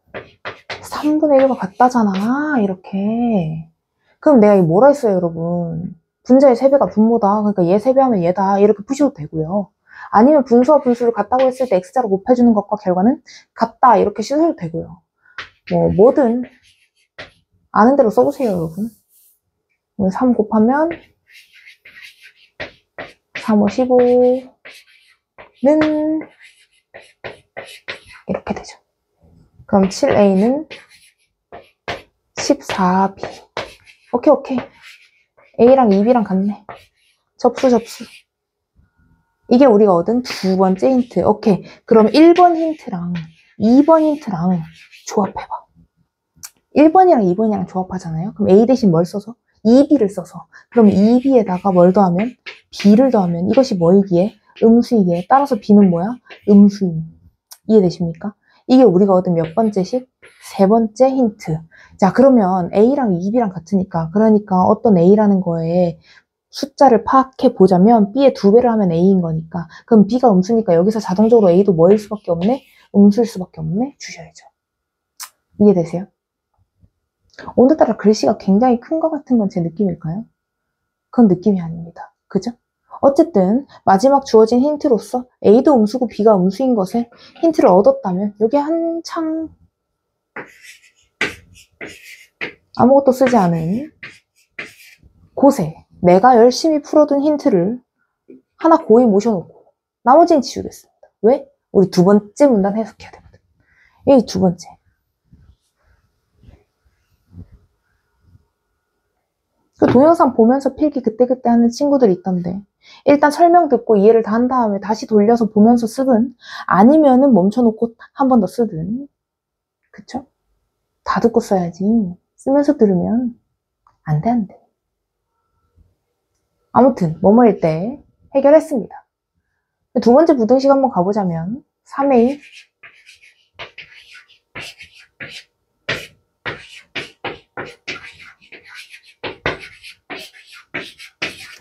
3분의 1과 같다잖아. 이렇게. 그럼 내가 이거 뭐라 했어요, 여러분? 분자의 3배가 분모다. 그러니까 얘 3배하면 얘다. 이렇게 푸셔도 되고요. 아니면 분수와 분수를 같다고 했을 때 x자로 곱해주는 것과 결과는 같다. 이렇게 씻어도 되고요. 뭐든 아는 대로 써보세요, 여러분. 3 곱하면 3, 5, 15는 이렇게 되죠. 그럼 7a는 14b. 오케이. a랑 2b랑 같네. 접수. 이게 우리가 얻은 두 번째 힌트. 오케이. 그럼 1번 힌트랑 2번 힌트랑 조합해봐. 1번이랑 2번이랑 조합하잖아요. 그럼 A 대신 뭘 써서? 2B를 써서. 그럼 2B에다가 뭘 더하면? B를 더하면 이것이 뭐이기에? 음수이기에. 따라서 B는 뭐야? 음수임. 이해되십니까? 이게 우리가 얻은 몇 번째식? 세 번째 힌트. 자, 그러면 A랑 2B랑 같으니까, 그러니까 어떤 A라는 거에 숫자를 파악해 보자면 B의 2배를 하면 A인 거니까, 그럼 B가 음수니까 여기서 자동적으로 A도 뭐일 수밖에 없네? 음수일 수밖에 없네? 주셔야죠. 이해되세요? 오늘따라 글씨가 굉장히 큰 것 같은 건 제 느낌일까요? 그건 느낌이 아닙니다. 그죠? 어쨌든 마지막 주어진 힌트로서 A도 음수고 B가 음수인 것에 힌트를 얻었다면 여기 한창 아무것도 쓰지 않은 곳에 내가 열심히 풀어둔 힌트를 하나 고이 모셔놓고 나머지는 지우겠습니다. 왜? 우리 두 번째 문단 해석해야 되거든. 여기 두 번째. 그 동영상 보면서 필기 그때그때 하는 친구들 있던데, 일단 설명 듣고 이해를 다 한 다음에 다시 돌려서 보면서 쓰든, 아니면은 멈춰놓고 한 번 더 쓰든. 그쵸? 다 듣고 써야지. 쓰면서 들으면 안 돼, 안 돼. 아무튼 뭐뭐일 때 해결했습니다. 두 번째 부등식 한번 가보자면 3a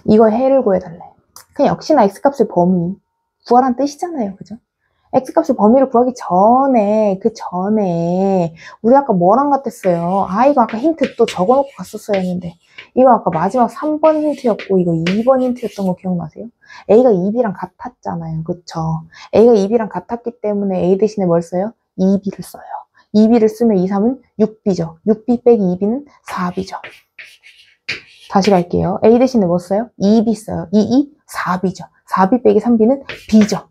이거 해를 구해달래. 그냥 역시나 x값의 범위 구하란 뜻이잖아요. 그죠? x값의 범위를 구하기 전에, 그 전에 우리 아까 뭐랑 같았어요? 아, 이거 아까 힌트 또 적어놓고 갔었어야 했는데, 이거 아까 마지막 3번 힌트였고 이거 2번 힌트였던 거 기억나세요? a가 2b랑 같았잖아요. 그쵸? a가 2b랑 같았기 때문에 a 대신에 뭘 써요? 2b를 써요. 2b를 쓰면 2, 3은 6b죠. 6b 빼기 2b는 4b죠. 다시 갈게요. a 대신에 뭐 써요? 2b 써요. 2, 4b죠. 4b 빼기 3b는 b죠.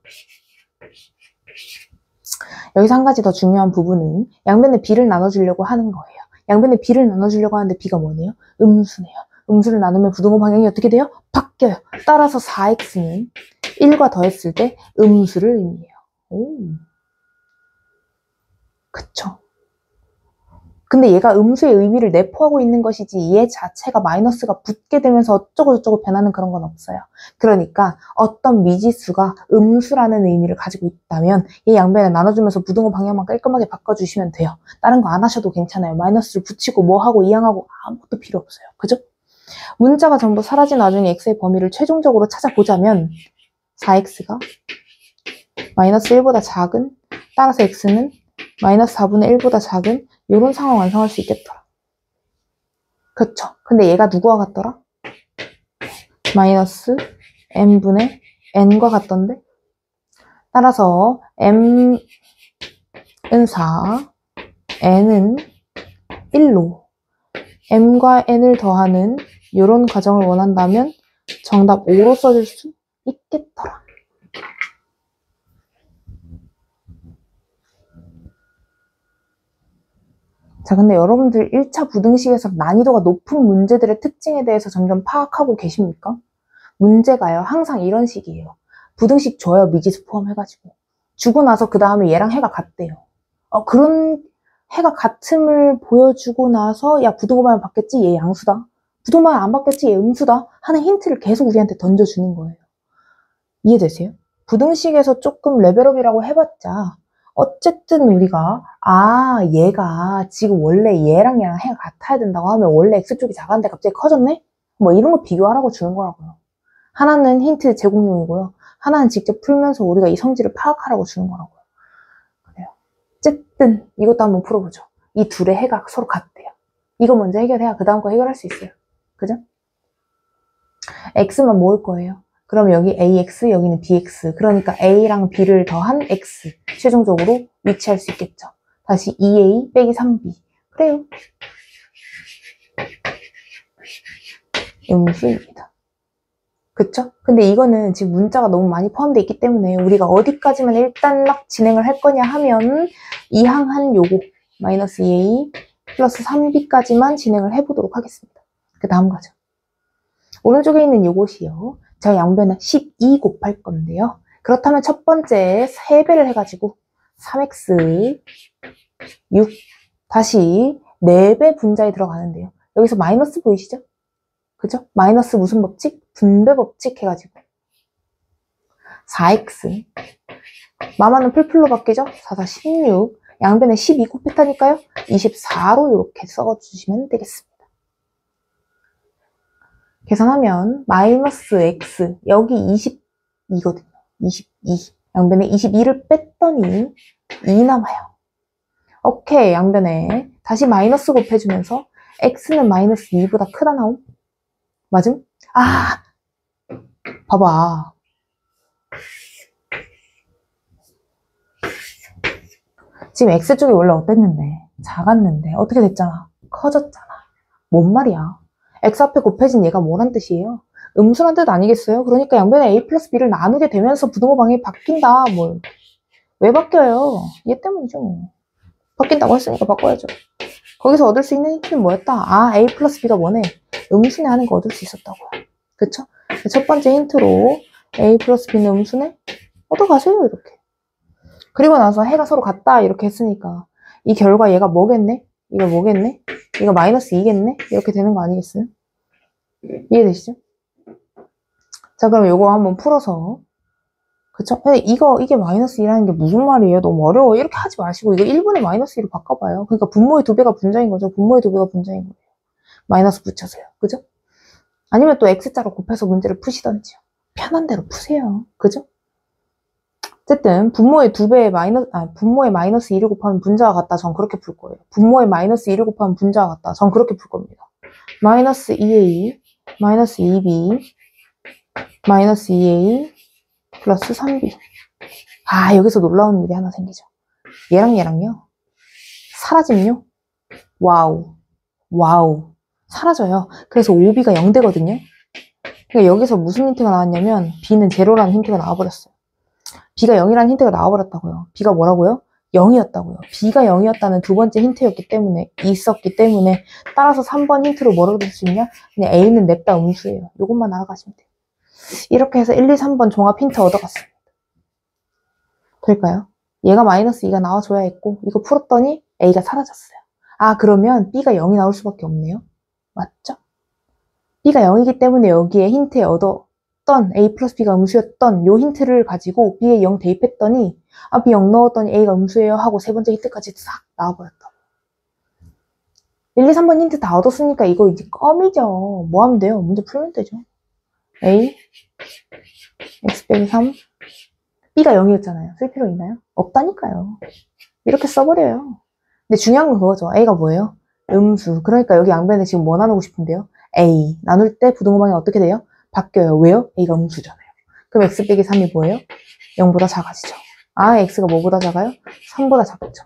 여기서 한 가지 더 중요한 부분은 양변에 b를 나눠주려고 하는 거예요. 양변에 b를 나눠주려고 하는데 b가 뭐네요? 음수네요. 음수를 나누면 부등호 방향이 어떻게 돼요? 바뀌어요. 따라서 4x는 1과 더했을 때 음수를 의미해요. 오. 그쵸? 근데 얘가 음수의 의미를 내포하고 있는 것이지 얘 자체가 마이너스가 붙게 되면서 어쩌고저쩌고 변하는 그런 건 없어요. 그러니까 어떤 미지수가 음수라는 의미를 가지고 있다면 얘 양변에 나눠주면서 부등호 방향만 깔끔하게 바꿔주시면 돼요. 다른 거 안 하셔도 괜찮아요. 마이너스를 붙이고 뭐 하고 이항하고 아무것도 필요 없어요. 그죠? 문자가 전부 사라진 와중에 x의 범위를 최종적으로 찾아보자면 4x가 마이너스 1보다 작은, 따라서 x는 마이너스 4분의 1보다 작은 이런 상황 완성할 수 있겠더라. 그쵸? 근데 얘가 누구와 같더라? 마이너스 m분의 n과 같던데? 따라서 m은 4, n은 1로 m과 n을 더하는 이런 과정을 원한다면 정답 5로 써줄 수 있겠더라. 자, 근데 여러분들 1차 부등식에서 난이도가 높은 문제들의 특징에 대해서 점점 파악하고 계십니까? 문제가요, 항상 이런 식이에요. 부등식 줘요, 미지수 포함해가지고. 주고 나서 그 다음에 얘랑 해가 같대요. 그런 해가 같음을 보여주고 나서 야, 부등호 방향 바뀌었지? 얘 양수다. 부등호 방향 안 바뀌었지? 얘 음수다. 하는 힌트를 계속 우리한테 던져주는 거예요. 이해되세요? 부등식에서 조금 레벨업이라고 해봤자 어쨌든 우리가 얘가 지금 원래 얘랑 해가 같아야 된다고 하면 원래 x쪽이 작았는데 갑자기 커졌네? 뭐 이런 거 비교하라고 주는 거라고요. 하나는 힌트 제공용이고요. 하나는 직접 풀면서 우리가 이 성질을 파악하라고 주는 거라고요. 그래요. 어쨌든 이것도 한번 풀어보죠. 이 둘의 해가 서로 같대요. 이거 먼저 해결해야 그 다음 거 해결할 수 있어요. 그죠? x만 모을 거예요. 그럼 여기 ax, 여기는 bx. 그러니까 a랑 b를 더한 x. 최종적으로 위치할 수 있겠죠. 다시 2a 빼기 3b. 그래요. 음수입니다. 그쵸? 근데 이거는 지금 문자가 너무 많이 포함되어 있기 때문에 우리가 어디까지만 일단 막 진행을 할 거냐 하면 이항한 요거 마이너스 2a 플러스 3b까지만 진행을 해보도록 하겠습니다. 그 다음 가죠. 오른쪽에 있는 요것이요. 제가 양변에 12 곱할 건데요. 그렇다면 첫 번째 3배를 해가지고 3x 6 다시 4배 분자에 들어가는데요. 여기서 마이너스 보이시죠? 그죠? 마이너스 무슨 법칙? 분배 법칙 해가지고 4x 마마는 풀풀로 바뀌죠? 4, 4, 16 양변에 12 곱했다니까요? 24로 이렇게 써주시면 되겠습니다. 계산하면 마이너스 x 여기 22거든요. 22 양변에 22를 뺐더니 2 남아요. 오케이 양변에 다시 마이너스 곱해주면서 x는 마이너스 2보다 크다 나옴? 맞음? 아 봐봐 지금 x쪽이 원래 어땠는데 작았는데 어떻게 됐잖아 커졌잖아 뭔 말이야 x 앞에 곱해진 얘가 뭐란 뜻이에요? 음수란 뜻 아니겠어요? 그러니까 양변에 a 플러스 b를 나누게 되면서 부등호 방향이 바뀐다 뭘 왜 바뀌어요? 얘 때문이죠 뭐. 바뀐다고 했으니까 바꿔야죠. 거기서 얻을 수 있는 힌트는 뭐였다? 아 a 플러스 b가 뭐네 음수네 하는 거 얻을 수 있었다고요. 그쵸? 첫 번째 힌트로 a 플러스 b는 음수네? 얻어가세요 이렇게. 그리고 나서 해가 서로 같다 이렇게 했으니까 이 결과 얘가 뭐겠네? 이거 뭐겠네? 이거 마이너스 2겠네? 이렇게 되는 거 아니겠어요? 이해되시죠? 자 그럼 요거 한번 풀어서 그쵸? 근데 이게 마이너스 2라는 게 무슨 말이에요? 너무 어려워. 이렇게 하지 마시고 이거 1분의 마이너스 2로 바꿔봐요. 그러니까 분모의 2배가 분자인 거죠. 분모의 2배가 분자인 거예요. 마이너스 붙여서요. 그죠? 아니면 또 x자로 곱해서 문제를 푸시던지요. 편한 대로 푸세요. 그죠? 어쨌든 분모의 2배의 분모의 마이너스 2를 곱하면 분자와 같다. 전 그렇게 풀 거예요. 분모의 마이너스 2를 곱하면 분자와 같다. 전 그렇게 풀 겁니다. 마이너스 2a 마이너스 2b 마이너스 2a 플러스 3b 아 여기서 놀라운 일이 하나 생기죠. 얘랑요 사라짐요. 와우 사라져요. 그래서 5b가 0되거든요. 그러니까 여기서 무슨 힌트가 나왔냐면 b는 제로라는 힌트가 나와버렸어요. b가 0이라는 힌트가 나와버렸다고요. b가 뭐라고요? 0이었다고요. b가 0이었다는 두 번째 힌트였기 때문에 있었기 때문에 따라서 3번 힌트로 뭐라고 될 수 있냐? 그냥 a는 냅다 음수예요. 이것만 알아가시면 돼요. 이렇게 해서 1, 2, 3번 종합 힌트 얻어갔습니다. 될까요? 얘가 마이너스 2가 나와줘야 했고 이거 풀었더니 a가 사라졌어요. 아 그러면 b가 0이 나올 수밖에 없네요. 맞죠? b가 0이기 때문에 여기에 힌트에 얻었던 a 플러스 b가 음수였던 요 힌트를 가지고 b에 0 대입했더니 아 b 0 넣었더니 a가 음수예요 하고 세 번째 힌트까지 싹 나와버렸다. 1, 2, 3번 힌트 다 얻었으니까 이거 이제 껌이죠. 뭐 하면 돼요? 문제 풀면 되죠. a x 빼기 3 b가 0이었잖아요. 쓸 필요 있나요? 없다니까요. 이렇게 써버려요. 근데 중요한 건 그거죠. a가 뭐예요? 음수. 그러니까 여기 양변에 지금 뭐 나누고 싶은데요? a. 나눌 때 부등호 방향이 어떻게 돼요? 바뀌어요. 왜요? a가 음수잖아요. 그럼 x 빼기 3이 뭐예요? 0보다 작아지죠. 아, x가 뭐보다 작아요? 3보다 작죠.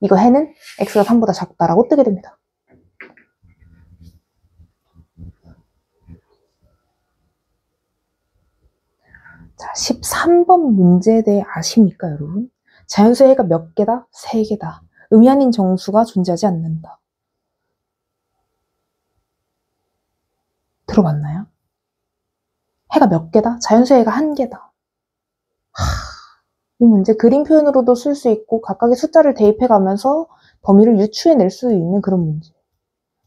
이거 해는 x가 3보다 작다라고 뜨게 됩니다. 자, 13번 문제에 대해 아십니까, 여러분? 자연수의 해가 몇 개다? 3개다. 의미 아닌 정수가 존재하지 않는다. 들어봤나요? 해가 몇 개다? 자연수의 해가 1개다. 이 문제 그림 표현으로도 쓸 수 있고 각각의 숫자를 대입해가면서 범위를 유추해낼 수 있는 그런 문제.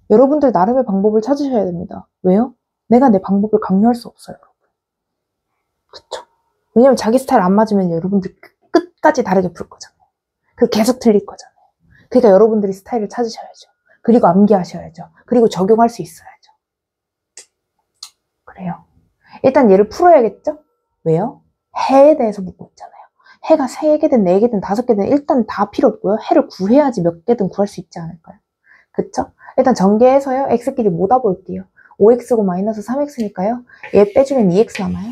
여러분들 나름의 방법을 찾으셔야 됩니다. 왜요? 내가 내 방법을 강요할 수 없어요. 그쵸? 왜냐면 자기 스타일 안 맞으면 여러분들 끝까지 다르게 풀 거잖아요. 그리고 계속 틀릴 거잖아요. 그러니까 여러분들이 스타일을 찾으셔야죠. 그리고 암기하셔야죠. 그리고 적용할 수 있어야죠. 그래요. 일단 얘를 풀어야겠죠? 왜요? 해에 대해서 묻고 있잖아요. 해가 3개든 4개든 5개든 일단 다 필요 없고요. 해를 구해야지 몇 개든 구할 수 있지 않을까요? 그쵸? 일단 전개해서요. x끼리 모아 볼게요. 5x고 마이너스 3x니까요. 얘 빼주면 2x 남아요.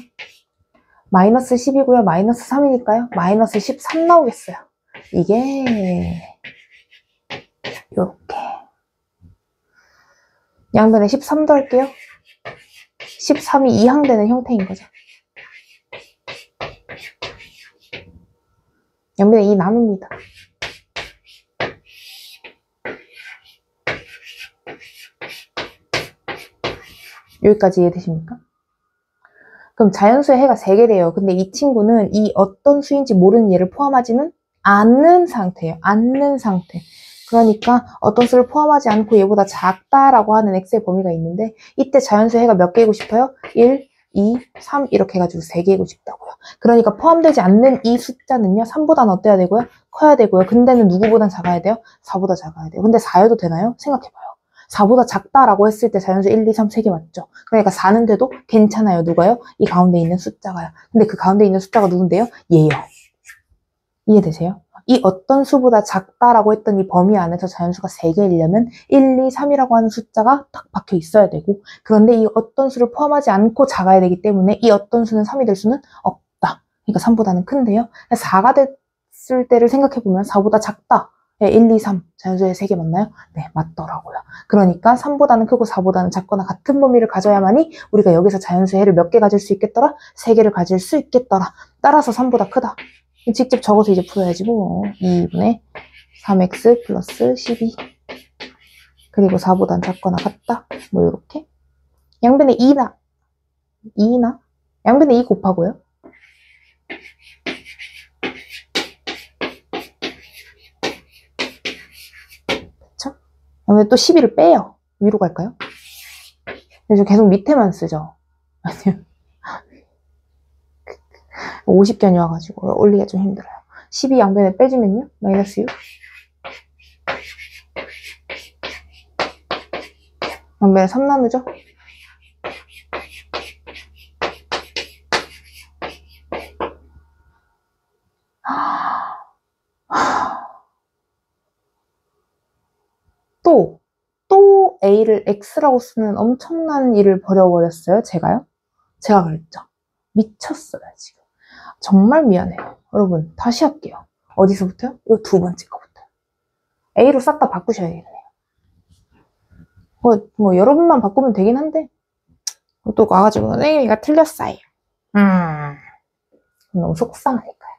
마이너스 10이고요. 마이너스 3이니까요. 마이너스 13 나오겠어요. 이게 요렇게 양변에 13도 할게요. 13이 2항되는 형태인 거죠. 양변에 2 나눕니다. 여기까지 이해되십니까? 그럼 자연수의 해가 3개래요. 근데 이 친구는 이 어떤 수인지 모르는 얘를 포함하지는 않는 상태예요. 않는 상태. 그러니까 어떤 수를 포함하지 않고 얘보다 작다라고 하는 x의 범위가 있는데 이때 자연수 해가 몇 개이고 싶어요? 1, 2, 3 이렇게 해가지고 3개이고 싶다고요. 그러니까 포함되지 않는 이 숫자는요. 3보다는 어때야 되고요? 커야 되고요. 근데는 누구보단 작아야 돼요? 4보다 작아야 돼요. 근데 4여도 되나요? 생각해봐요. 4보다 작다라고 했을 때 자연수 1, 2, 3, 3개 맞죠? 그러니까 4는 돼도 괜찮아요. 누가요? 이 가운데 있는 숫자가요. 근데 그 가운데 있는 숫자가 누군데요? 얘요. 이해되세요? 이 어떤 수보다 작다라고 했던 이 범위 안에서 자연수가 3개이려면 1, 2, 3이라고 하는 숫자가 딱 박혀 있어야 되고 그런데 이 어떤 수를 포함하지 않고 작아야 되기 때문에 이 어떤 수는 3이 될 수는 없다. 그러니까 3보다는 큰데요. 4가 됐을 때를 생각해보면 4보다 작다. 1, 2, 3 자연수의 3개 맞나요? 네, 맞더라고요. 그러니까 3보다는 크고 4보다는 작거나 같은 범위를 가져야만이 우리가 여기서 자연수의 해를 몇 개 가질 수 있겠더라? 3개를 가질 수 있겠더라. 따라서 3보다 크다. 직접 적어서 이제 풀어야지 뭐. 2분의 3x 플러스 12 그리고 4보단 작거나 같다. 뭐 이렇게 양변에 2나 양변에 2 곱하고요. 그쵸? 그다음에 또 12를 빼요. 위로 갈까요? 그래서 계속 밑에만 쓰죠. 아니요. 50견이 와가지고 올리기가 좀 힘들어요. 12 양변에 빼주면요. 마이너스 6 양변에 3 나누죠? 또 A를 X라고 쓰는 엄청난 일을 벌여버렸어요. 제가요. 제가 그랬죠. 미쳤어요, 지금. 정말 미안해요. 여러분, 다시 할게요. 어디서부터요? 이 두 번째 거부터. A로 싹 다 바꾸셔야겠네요. 뭐 여러분만 바꾸면 되긴 한데 또 와가지고 선생님이가 틀렸어요. 너무 속상하니까요.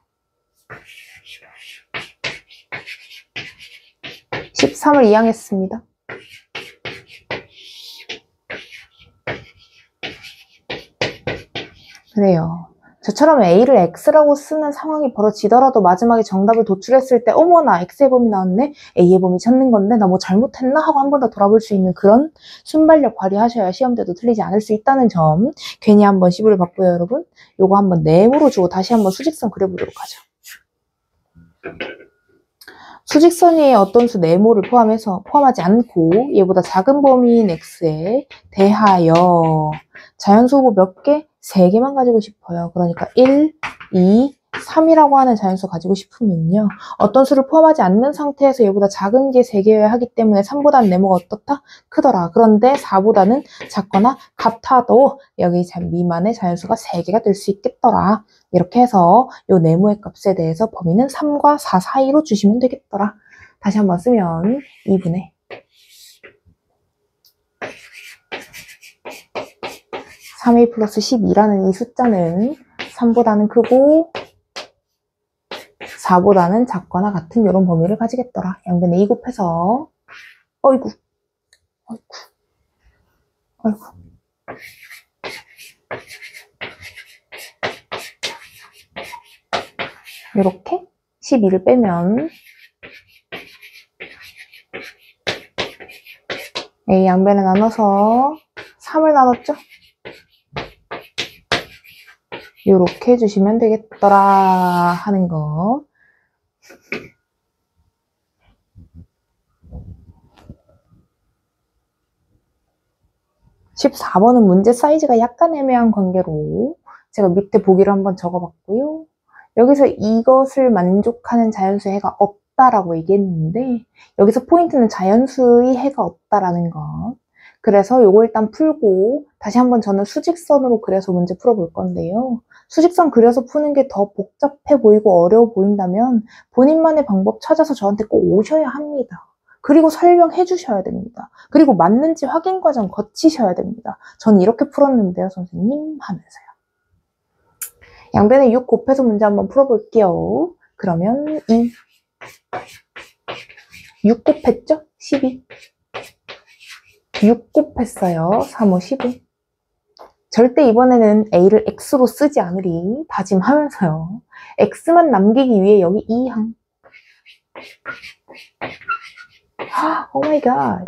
13을 이항했습니다. 그래요. 저처럼 A를 X라고 쓰는 상황이 벌어지더라도 마지막에 정답을 도출했을 때 어머나 X의 범위 나왔네? A의 범위 찾는 건데 나 뭐 잘못했나? 하고 한 번 더 돌아볼 수 있는 그런 순발력 발휘하셔야 시험 때도 틀리지 않을 수 있다는 점 괜히 한번 시부를 봤고요, 여러분. 요거 한번 네모로 주고 다시 한번 수직선 그려보도록 하죠. 수직선 위에 어떤 수 네모를 포함하지 않고 얘보다 작은 범위인 X에 대하여 자연수 후보 몇 개? 3개만 가지고 싶어요. 그러니까 1, 2, 3이라고 하는 자연수 가지고 싶으면요. 어떤 수를 포함하지 않는 상태에서 얘보다 작은 게 3개여야 하기 때문에 3보다는 네모가 어떻다? 크더라. 그런데 4보다는 작거나 같아도 여기 미만의 자연수가 3개가 될 수 있겠더라. 이렇게 해서 이 네모의 값에 대해서 범위는 3과 4 사이로 주시면 되겠더라. 다시 한번 쓰면 2분의 3a 플러스 12라는 이 숫자는 3보다는 크고 4보다는 작거나 같은 이런 범위를 가지겠더라. 양변에 2 곱해서 어이구 이렇게 12를 빼면 A 양변에 나눠서 3을 나눴죠? 이렇게 해주시면 되겠더라 하는 거. (14번은) 문제 사이즈가 약간 애매한 관계로 제가 밑에 보기를 한번 적어봤고요. 여기서 이것을 만족하는 자연수의 해가 없다라고 얘기했는데 여기서 포인트는 자연수의 해가 없다라는 것. 그래서 요거 일단 풀고 다시 한번 저는 수직선으로 그려서 문제 풀어볼 건데요. 수직선 그려서 푸는 게 더 복잡해 보이고 어려워 보인다면 본인만의 방법 찾아서 저한테 꼭 오셔야 합니다. 그리고 설명해 주셔야 됩니다. 그리고 맞는지 확인 과정 거치셔야 됩니다. 저는 이렇게 풀었는데요, 선생님 하면서요. 양변에 6 곱해서 문제 한번 풀어볼게요. 그러면 6 곱했죠? 12. 6 곱했어요. 3, 5, 15. 절대 이번에는 A를 X로 쓰지 않으리 다짐하면서요. X만 남기기 위해 여기 2항. 오 마이 갓.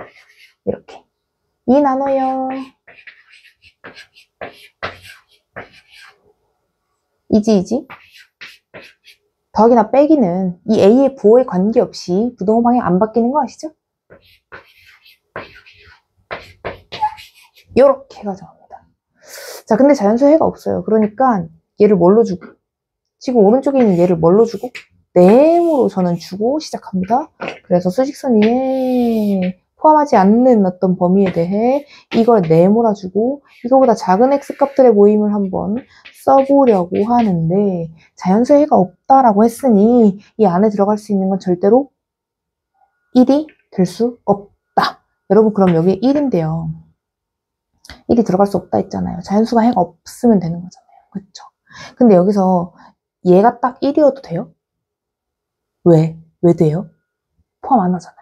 이렇게 2 나눠요. 이지 더하기나 빼기는 이 A의 부호에 관계없이 부등호 방향 안 바뀌는 거 아시죠? 요렇게 해가지고 합니다. 자, 근데 자연수 해가 없어요. 그러니까 얘를 뭘로 주고, 지금 오른쪽에 있는 얘를 뭘로 주고, 네모로 저는 주고 시작합니다. 그래서 수직선 위에 포함하지 않는 어떤 범위에 대해 이걸 네모라 주고 이거보다 작은 x값들의 모임을 한번 써보려고 하는데 자연수 해가 없다라고 했으니 이 안에 들어갈 수 있는 건 절대로 1이 될 수 없다. 여러분 그럼 여기에 1인데요. 1이 들어갈 수 없다 했잖아요. 자연수가 해가 없으면 되는 거잖아요. 그렇죠? 근데 여기서 얘가 딱 1이어도 돼요? 왜? 왜 돼요? 포함 안 하잖아요.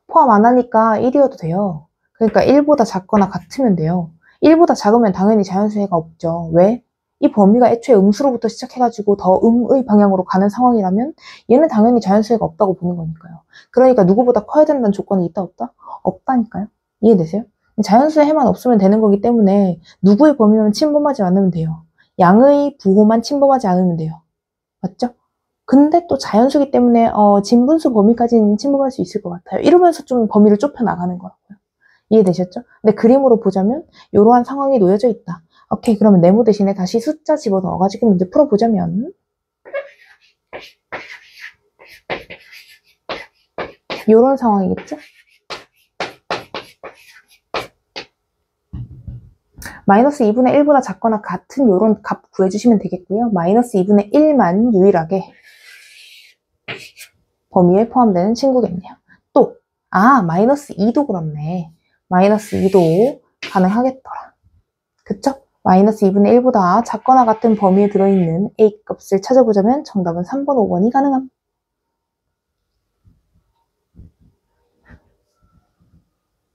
포함 안 하니까 1이어도 돼요. 그러니까 1보다 작거나 같으면 돼요. 1보다 작으면 당연히 자연수 해가 없죠. 왜? 이 범위가 애초에 음수로부터 시작해가지고 더 음의 방향으로 가는 상황이라면 얘는 당연히 자연수 해가 없다고 보는 거니까요. 그러니까 누구보다 커야 된다는 조건이 있다 없다? 없다니까요. 이해되세요? 자연수의 해만 없으면 되는 거기 때문에 누구의 범위만 침범하지 않으면 돼요. 양의 부호만 침범하지 않으면 돼요. 맞죠? 근데 또 자연수기 때문에 진분수 범위까지는 침범할 수 있을 것 같아요. 이러면서 좀 범위를 좁혀 나가는 거라고요. 이해되셨죠? 근데 그림으로 보자면 이러한 상황이 놓여져 있다. 오케이, 그러면 네모 대신에 다시 숫자 집어넣어가지고 문제 풀어보자면 이런 상황이겠죠? 마이너스 2분의 1보다 작거나 같은 이런 값 구해주시면 되겠고요. 마이너스 2분의 1만 유일하게 범위에 포함되는 친구겠네요. 또, 마이너스 2도 그렇네. 마이너스 2도 가능하겠더라. 그쵸? 마이너스 2분의 1보다 작거나 같은 범위에 들어있는 A 값을 찾아보자면 정답은 3번, 5번이 가능합니다.